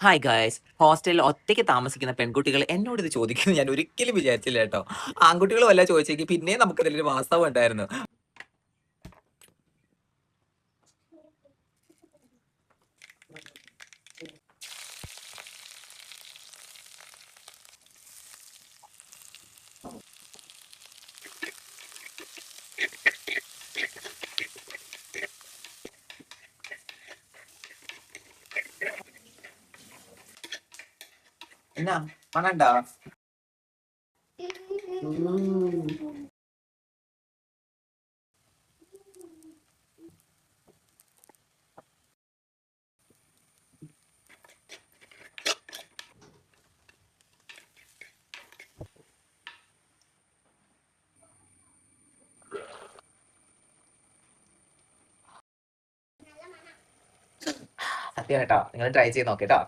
Hi guys, ഹോസ്റ്റലിൽ ഒറ്റയ്ക്ക് താമസിക്കുന്ന പെൺകുട്ടികൾ എന്നോട് ഇത് ചോദിക്കുന്നത് ഞാൻ ഒരിക്കലും വിചാരിച്ചില്ല കേട്ടോ. ആൺകുട്ടികളും വല്ല ചോദിച്ചെങ്കിൽ പിന്നെയും നമുക്ക് ഇതിലൊരു വാസ്തവം ഉണ്ടായിരുന്നു. എന്നാ മണണ്ടാ? സത്യം കേട്ടോ, നിങ്ങൾ ട്രൈ ചെയ്ത് നോക്കിട്ടോ.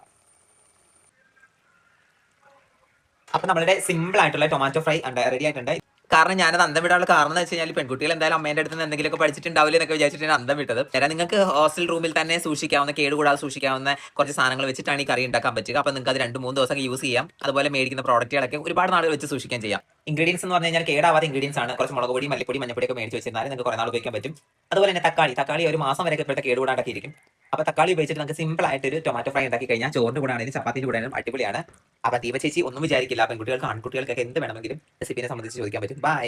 അപ്പൊ നമ്മളുടെ സിമ്പിൾ ആയിട്ടുള്ള ടൊമാറ്റോ ഫ്രൈ റെഡി ആയിട്ടുണ്ട്. കാരണം ഞാനത് അന്തം വിടാനുള്ള കാരണം എന്ന് വെച്ച് കഴിഞ്ഞാൽ പെൺകുട്ടികൾ എന്തായാലും അമ്മേന്റെ അടുത്ത് നിന്ന് എന്തെങ്കിലുമൊക്കെ പഠിച്ചിട്ടുണ്ടാവില്ല എന്നൊക്കെ വിചാരിച്ചിട്ടാണ് അന്തം വിട്ടത്. നേരെ നിങ്ങൾക്ക് ഹോസ്റ്റൽ റൂമിൽ തന്നെ സൂക്ഷിക്കാവുന്ന, കേടുകൂടാതെ സൂക്ഷിക്കാവുന്ന കുറച്ച് സാധനങ്ങൾ വെച്ചിട്ടാണ് ഈ കറി ഉണ്ടാക്കാൻ പറ്റുക. അപ്പൊ നിങ്ങൾക്ക് അത് 2-3 ദിവസം യൂസ് ചെയ്യാം. അതുപോലെ മേടിക്കുന്ന പ്രോഡക്റ്റുകളൊക്കെ ഒരുപാട് നാൾ വെച്ച് സൂക്ഷിക്കാൻ ചെയ്യാം. ഇൻഗ്രീഡിയൻസ് എന്ന് പറഞ്ഞു കഴിഞ്ഞാൽ കേടാവാത്ത ഇൻഗ്രീഡിയൻസ് ആണ്. കുറച്ച് മുളക് പൊടി, മല്ലിപ്പൊടി, മഞ്ഞപ്പൊടി ഒക്കെ മേടിച്ച് വെച്ചിരുന്നാൽ നിങ്ങൾക്ക് കുറെ നാൾ ഉപയോഗിക്കാൻ പറ്റും. അതുപോലെ തന്നെ തക്കാളി ഒരു മാസം വരെ ഇപ്പോഴത്തെ കേടുകൂടാണ്ടൊക്കെ ഇരിക്കും. അപ്പൊ തക്കാളി ഉപയോഗിച്ചിട്ട് നമുക്ക് സിമ്പിൾ ആയിട്ട് ഒരു ടൊമാറ്റോ ഫ്രൈ ഉണ്ടാക്കി കഴിഞ്ഞാൽ ചോറിന്റെ കൂടെ ആണെങ്കിലും ചപ്പാത്തിന്റെ കൂടെ ആണെങ്കിലും അടിപൊളിയാണ്. അപ്പൊ ദീപ ചേച്ചി ഒന്നും വിചാരിക്കില്ല, പെൺകുട്ടികൾക്ക് ആൺകുട്ടികൾക്കൊക്കെ എന്ത് വേണമെങ്കിലും റെസിപ്പിനെ സംബന്ധിച്ച് ചോദിക്കാൻ പറ്റും. ബൈ.